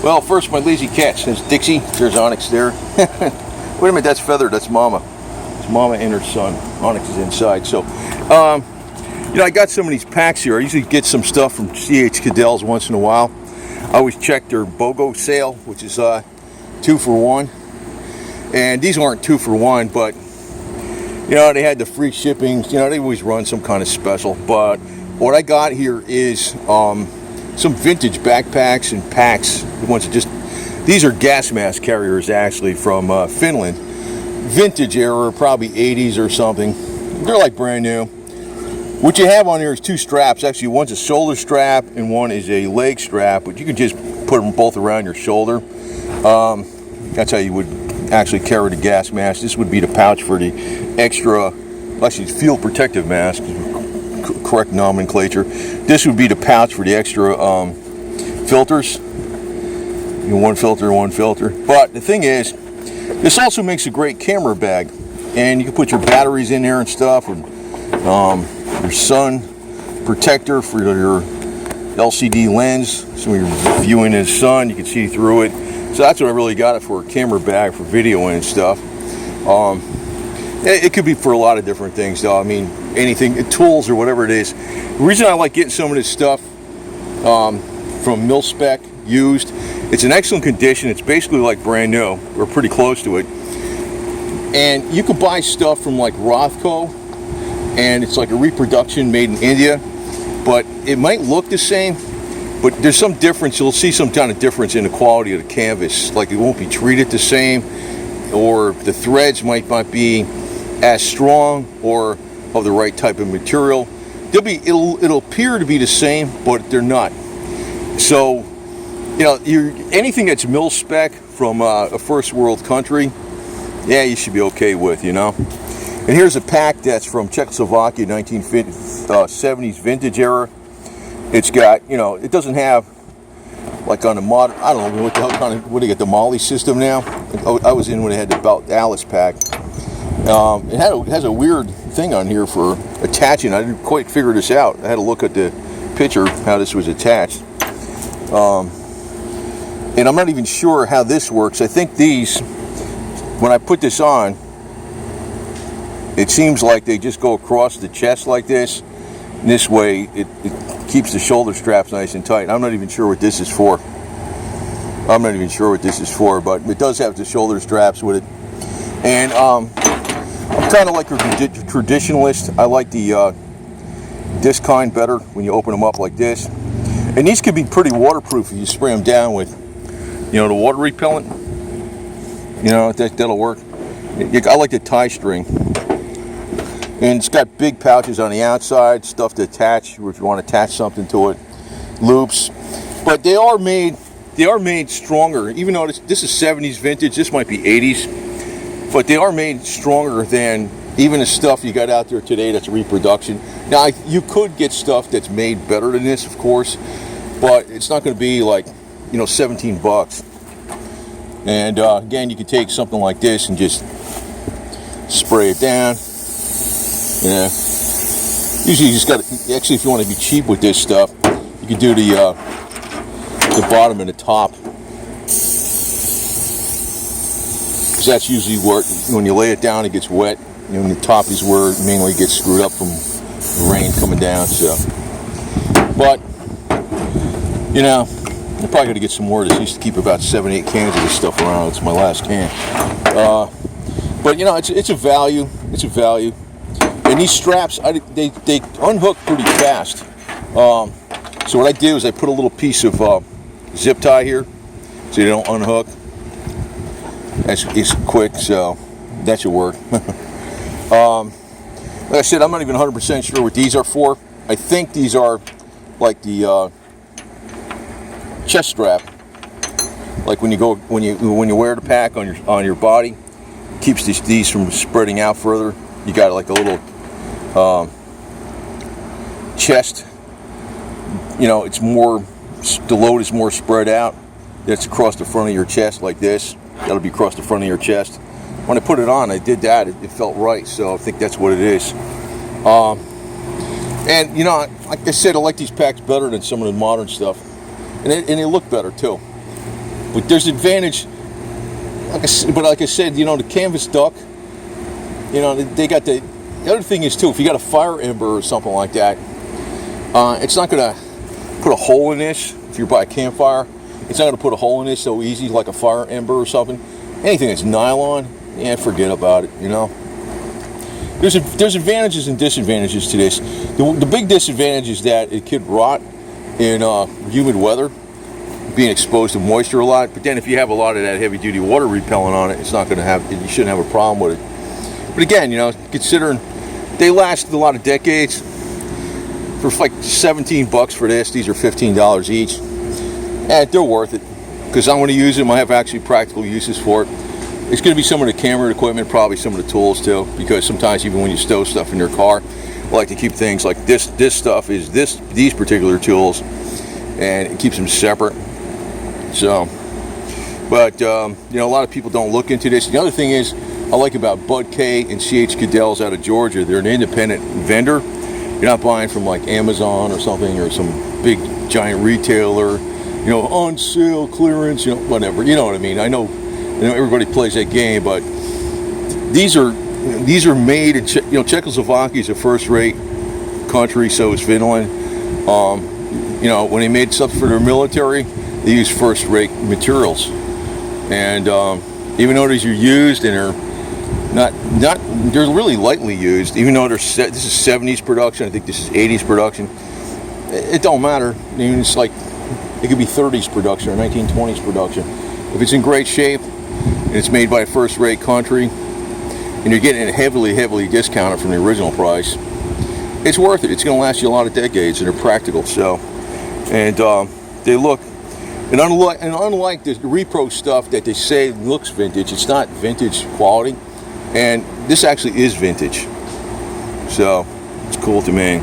Well, first my lazy cat. There's Dixie. There's Onyx there. Wait a minute, that's Feather. That's Mama. It's Mama and her son. Onyx is inside. So, you know, I got some of these packs here. I usually get some stuff from C.H. Cadell's once in a while. I always check their BOGO sale, which is 2 for 1. And these aren't 2 for 1, but you know, they had the free shipping. You know, they always run some kind of special. But what I got here is some vintage backpacks and packs. The ones that just, these are gas mask carriers actually from Finland. Vintage era, probably 80s or something. They're like brand new. What you have on here is 2 straps. Actually, one's a shoulder strap and one is a leg strap, but you can just put them both around your shoulder. That's how you would actually carry the gas mask. This would be the pouch for the extra, actually field protective mask, correct nomenclature. This would be the pouch for the extra filters. You know, one filter. But the thing is, this also makes a great camera bag, and you can put your batteries in there and stuff, and your sun protector for your LCD lens. So when you're viewing the sun, you can see through it. So that's what I really got it for, a camera bag for videoing and stuff. It could be for a lot of different things, though. I mean, anything, tools or whatever it is. The reason I like getting some of this stuff from MilSpec used, it's in excellent condition. It's basically like brand new. We're pretty close to it. And you can buy stuff from like Rothko, and it's like a reproduction made in India, but it might look the same, but there's some difference. You'll see some kind of difference in the quality of the canvas. Like it won't be treated the same, or the threads might not be as strong or of the right type of material. It'll appear to be the same, but they're not. So, you know, anything that's MilSpec from a first world country, yeah, you should be okay with, you know. And here's a pack that's from Czechoslovakia, 1970s vintage era. It's got, you know, it doesn't have like on the modern, I don't know what the hell kind of, what do you get, the Molly system now? I was in when they had the Belt Alice pack. It has a weird thing on here for attaching. I didn't quite figure this out. I had to look at the picture how this was attached. And I'm not even sure how this works. I think these, when I put this on, it seems like they just go across the chest like this. And this way, it keeps the shoulder straps nice and tight. I'm not even sure what this is for. But it does have the shoulder straps with it. And I'm kind of like a traditionalist. I like this kind better when you open them up like this. And these can be pretty waterproof if you spray them down with, you know, the water repellent. You know, that'll work. I like the tie string. And it's got big pouches on the outside, stuff to attach, or if you want to attach something to it, loops. But they are made stronger. Even though this is 70s vintage, this might be 80s, but they are made stronger than even the stuff you got out there today that's reproduction. Now, you could get stuff that's made better than this, of course, but it's not going to be like, you know, 17 bucks. And again, you can take something like this and just spray it down. Yeah. Usually you just got to, actually, if you want to be cheap with this stuff, you can do the bottom and the top. Because that's usually where, when you lay it down, it gets wet. You know, and the top is where it mainly gets screwed up from the rain coming down. So, but, you know, I'm probably going to get some more of this. I used to keep about 7-8 cans of this stuff around. It's my last can. But, you know, it's a value. It's a value. And these straps, they unhook pretty fast. So what I do is I put a little piece of zip tie here so they don't unhook. It's quick, so that should work. Like I said, I'm not even 100% sure what these are for. I think these are like the chest strap. Like when you wear the pack on your body, it keeps these from spreading out further. You got like a little chest, you know, it's more, the load is more spread out. That's across the front of your chest like this. That'll be across the front of your chest. When I put it on, I did that. It felt right, so I think that's what it is. And you know, like I said, I like these packs better than some of the modern stuff, and they look better too. But there's advantage. Like I said, you know, the canvas duck. You know, they got the other thing is too. If you got a fire ember or something like that, it's not gonna put a hole in this. If you're by a campfire, it's not gonna put a hole in this so easy like a fire ember or something. Anything that's nylon, yeah, forget about it. You know. There's advantages and disadvantages to this. The big disadvantage is that it could rot in humid weather, being exposed to moisture a lot. But then if you have a lot of that heavy duty water repellent on it, it's not going to have, you shouldn't have a problem with it. But again, you know, considering they last a lot of decades, for like $17 for this, these are $15 each, and they're worth it because I'm going to use them. I have actually practical uses for it. It's going to be some of the camera equipment, probably some of the tools too, because sometimes even when you stow stuff in your car, I like to keep things like this. This stuff is these particular tools, and it keeps them separate. So, but you know, a lot of people don't look into this. The other thing is, I like about Bud K and CH Cadell's out of Georgia. They're an independent vendor. You're not buying from like Amazon or something or some big giant retailer. You know, on sale, clearance, you know, whatever. You know what I mean? I know everybody plays that game, but these are made in Czechoslovakia is a first-rate country, so is Finland. You know, when they made stuff for their military, they use first-rate materials, and even though these are used and they're they're really lightly used, even though this is 70s production, I think this is 80s production. It don't matter. I mean, it's like it could be 30s production or 1920s production. If it's in great shape and it's made by a first-rate country, and you're getting it heavily discounted from the original price, it's worth it. It's going to last you a lot of decades, and they're practical. So, and they look, and unlike the repro stuff that they say looks vintage, it's not vintage quality, and this actually is vintage. So, it's cool to me.